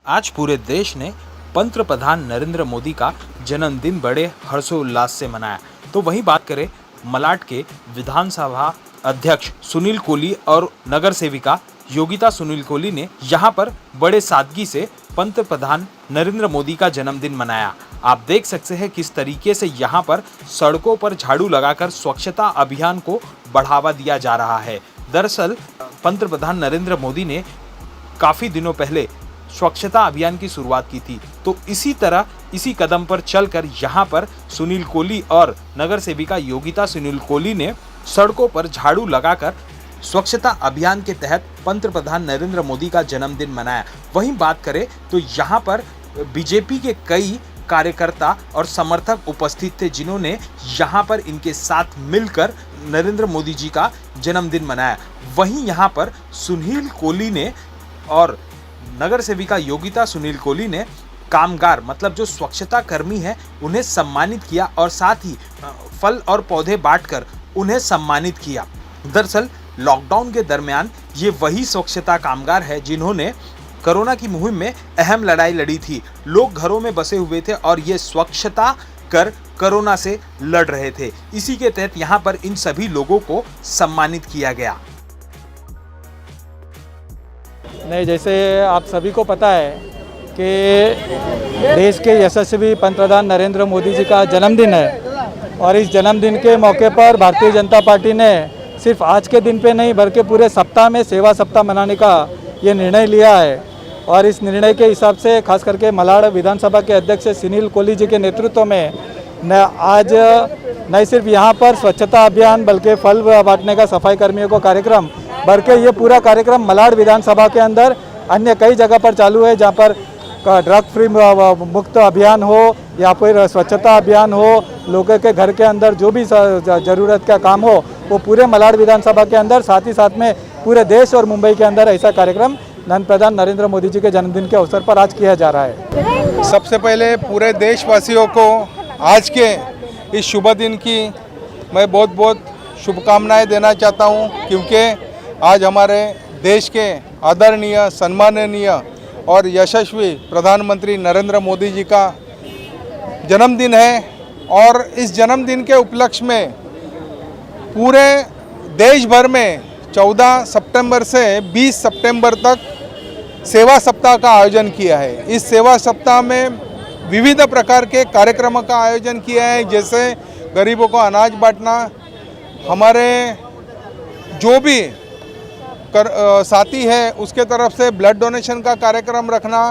आज पूरे देश ने पंतप्रधान नरेंद्र मोदी का जन्मदिन बड़े हर्षोल्लास से मनाया। तो वहीं बात करें मलाड के विधानसभा अध्यक्ष सुनील कोली और नगर सेविका योगिता सुनील कोली ने यहां पर बड़े सादगी से पंतप्रधान नरेंद्र मोदी का जन्मदिन मनाया। आप देख सकते हैं किस तरीके से यहां पर सड़कों पर झाड़ू लगाकर स्वच्छता अभियान को बढ़ावा दिया जा रहा है। दरअसल पंतप्रधान नरेंद्र मोदी ने काफी दिनों पहले स्वच्छता अभियान की शुरुआत की थी, तो इसी कदम पर चलकर यहाँ पर सुनील कोली और नगर सेविका योगिता सुनील कोली ने सड़कों पर झाड़ू लगाकर स्वच्छता अभियान के तहत पंतप्रधान नरेंद्र मोदी का जन्मदिन मनाया। वहीं बात करें तो यहाँ पर बीजेपी के कई कार्यकर्ता और समर्थक उपस्थित थे, जिन्होंने यहाँ पर इनके साथ मिलकर नरेंद्र मोदी जी का जन्मदिन मनाया। वहीं यहाँ पर सुनील कोली ने और नगर सेविका योगिता सुनील कोली ने कामगार मतलब जो स्वच्छता कर्मी हैं उन्हें सम्मानित किया और साथ ही फल और पौधे बांटकर उन्हें सम्मानित किया। दरअसल लॉकडाउन के दरमियान ये वही स्वच्छता कामगार है जिन्होंने कोरोना की मुहिम में अहम लड़ाई लड़ी थी। लोग घरों में बसे हुए थे और ये स्वच्छता कर कोरोना से लड़ रहे थे। इसी के तहत यहाँ पर इन सभी लोगों को सम्मानित किया गया। नहीं, जैसे आप सभी को पता है कि देश के यशस्वी पंतप्रधान नरेंद्र मोदी जी का जन्मदिन है और इस जन्मदिन के मौके पर भारतीय जनता पार्टी ने सिर्फ आज के दिन पे नहीं बल्कि पूरे सप्ताह में सेवा सप्ताह मनाने का ये निर्णय लिया है। और इस निर्णय के हिसाब से खास करके मलाड विधानसभा के अध्यक्ष सुनील कोली जी के नेतृत्व में आज नहीं सिर्फ यहाँ पर स्वच्छता अभियान बल्कि फल बांटने का सफाई कर्मियों को कार्यक्रम बल्कि ये पूरा कार्यक्रम मलाड विधानसभा के अंदर अन्य कई जगह पर चालू है, जहाँ पर ड्रग फ्री मुक्त अभियान हो या फिर स्वच्छता अभियान हो, लोगों के घर के अंदर जो भी ज़रूरत का काम हो वो पूरे मलाड विधानसभा के अंदर, साथ ही साथ में पूरे देश और मुंबई के अंदर ऐसा कार्यक्रम प्रधान नरेंद्र मोदी जी के जन्मदिन के अवसर पर आज किया जा रहा है। सबसे पहले पूरे देशवासियों को आज के इस शुभ दिन की मैं बहुत बहुत शुभकामनाएं देना चाहता हूं, क्योंकि आज हमारे देश के आदरणीय सम्माननीय और यशस्वी प्रधानमंत्री नरेंद्र मोदी जी का जन्मदिन है। और इस जन्मदिन के उपलक्ष्य में पूरे देश भर में 14 सितंबर से 20 सितंबर तक सेवा सप्ताह का आयोजन किया है। इस सेवा सप्ताह में विविध प्रकार के कार्यक्रमों का आयोजन किया है, जैसे गरीबों को अनाज बांटना, हमारे जो भी साथी है उसके तरफ से ब्लड डोनेशन का कार्यक्रम रखना,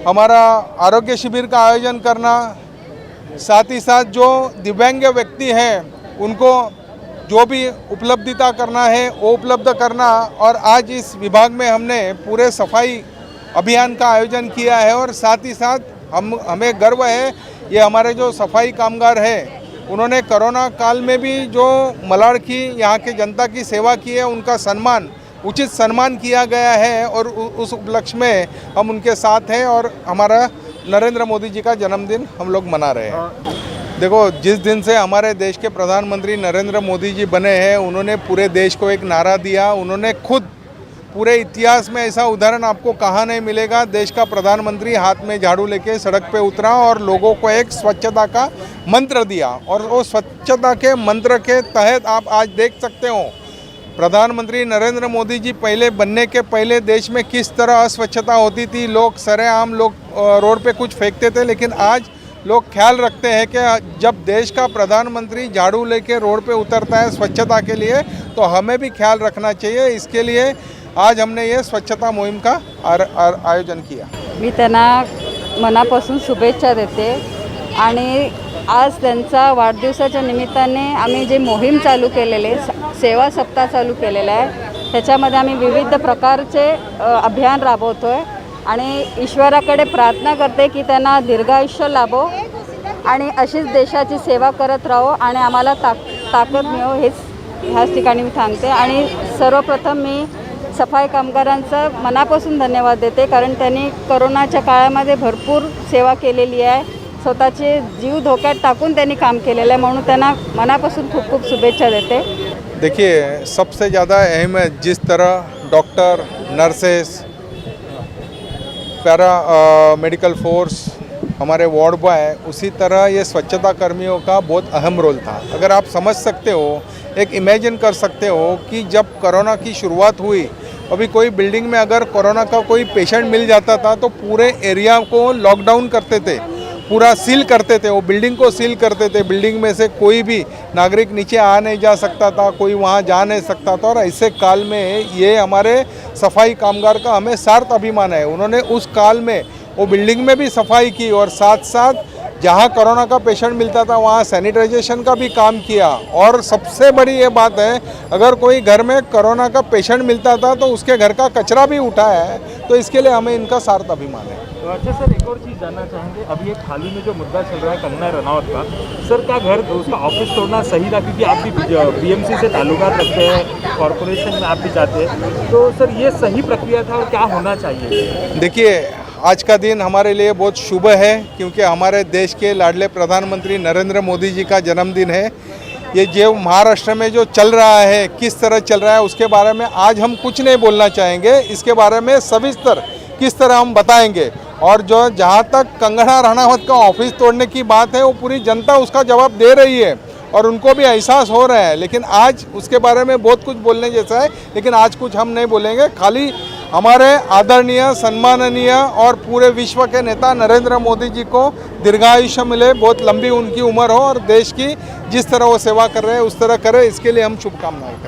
हमारा आरोग्य शिविर का आयोजन करना, साथ ही साथ जो दिव्यांग व्यक्ति हैं उनको जो भी उपलब्धिता करना है वो उपलब्ध करना। और आज इस विभाग में हमने पूरे सफाई अभियान का आयोजन किया है और साथ ही साथ हमें गर्व है, ये हमारे जो सफाई कामगार हैं उन्होंने कोरोना काल में भी जो मलाड की यहाँ के जनता की सेवा की है, उनका उचित सम्मान किया गया है और उस उपलक्ष्य में हम उनके साथ हैं और हमारा नरेंद्र मोदी जी का जन्मदिन हम लोग मना रहे हैं। देखो, जिस दिन से हमारे देश के प्रधानमंत्री नरेंद्र मोदी जी बने हैं, उन्होंने पूरे देश को एक नारा दिया। उन्होंने खुद पूरे इतिहास में ऐसा उदाहरण आपको कहाँ नहीं मिलेगा, देश का प्रधानमंत्री हाथ में झाड़ू लेके सड़क पे उतरा और लोगों को एक स्वच्छता का मंत्र दिया। और वो स्वच्छता के मंत्र के तहत आप आज देख सकते हो प्रधानमंत्री नरेंद्र मोदी जी पहले बनने के पहले देश में किस तरह अस्वच्छता होती थी। लोग सरेआम रोड पे कुछ फेंकते थे, लेकिन आज लोग ख्याल रखते हैं कि जब देश का प्रधानमंत्री झाड़ू लेके रोड पे उतरता है स्वच्छता के लिए, तो हमें भी ख्याल रखना चाहिए। इसके लिए आज हमने ये स्वच्छता मोहीम का आयोजन किया। मी त्यांना मनापासून शुभेच्छा देते आणि आज त्यांचा वाढदिवसाच्या निमित्ताने आम्ही जे मोहीम चालू केलेले सेवा सप्ताह चालू केलेला आहे, त्याच्यामध्ये आम्ही विविध प्रकारचे अभियान राबवतो आहे आणि ईश्वराकडे प्रार्थना करते की त्यांना दीर्घायुष्य लाभो आणि अशीच देशाची सेवा करत राहो आणि आम्हाला ताकद मिळो, ह्याच ठिकाणी मी सांगते। आणि सर्वप्रथम मी सफाई कामगारांचं मनापासून धन्यवाद देते, कारण त्यांनी कोरोनाच्या काळामध्ये भरपूर सेवा केलेली आहे, स्वतःचे जीव धोक्यात टाकून त्यांनी काम केलेलं आहे, म्हणून त्यांना मनापासून खूप खूप शुभेच्छा देते। देखिए, सबसे ज़्यादा अहम है जिस तरह doctor, nurses, para medical force, हमारे वार्ड बॉय, उसी तरह ये स्वच्छता कर्मियों का बहुत अहम रोल था। अगर आप समझ सकते हो, एक इमेजिन कर सकते हो कि जब कोरोना की शुरुआत हुई, अभी कोई बिल्डिंग में अगर कोरोना का कोई पेशेंट मिल जाता था तो पूरे एरिया को लॉकडाउन करते थे, पूरा सील करते थे, वो बिल्डिंग को सील करते थे। बिल्डिंग में से कोई भी नागरिक नीचे आ नहीं जा सकता था, कोई वहाँ जा नहीं सकता था। और ऐसे काल में ये हमारे सफाई कामगार का हमें सार्थ अभिमान है। उन्होंने उस काल में वो बिल्डिंग में भी सफाई की और साथ साथ जहाँ कोरोना का पेशेंट मिलता था वहाँ सैनिटाइजेशन का भी काम किया। और सबसे बड़ी ये बात है, अगर कोई घर में कोरोना का पेशेंट मिलता था तो उसके घर का कचरा भी उठाया है। तो इसके लिए हमें इनका सार्थ अभिमान है। तो अच्छा सर, एक और चीज़ जानना चाहेंगे, अभी एक हाल ही में जो मुद्दा चल रहा है कंगना रनौत का, सर क्या घर उसका ऑफिस तोड़ना सही था? क्योंकि आप भी बीएमसी से ताल्लुकात रखते हैं, कॉरपोरेशन में आप भी जाते हैं, तो सर ये सही प्रक्रिया था और क्या होना चाहिए? देखिए, आज का दिन हमारे लिए बहुत शुभ है क्योंकि हमारे देश के लाडले प्रधानमंत्री नरेंद्र मोदी जी का जन्मदिन है। ये जो महाराष्ट्र में जो चल रहा है, किस तरह चल रहा है, उसके बारे में आज हम कुछ नहीं बोलना चाहेंगे। इसके बारे में सविस्तर किस तरह हम बताएंगे। और जो जहाँ तक कंगना रनौत का ऑफिस तोड़ने की बात है, वो पूरी जनता उसका जवाब दे रही है और उनको भी एहसास हो रहा है। लेकिन आज उसके बारे में बहुत कुछ बोलने जैसा है, लेकिन आज कुछ हम नहीं बोलेंगे। खाली हमारे आदरणीय, सम्माननीय और पूरे विश्व के नेता नरेंद्र मोदी जी को दीर्घायुष्य मिले, बहुत लंबी उनकी उम्र हो और देश की जिस तरह वो सेवा कर रहे हैं उस तरह करे, इसके लिए हम शुभकामनाएं करें।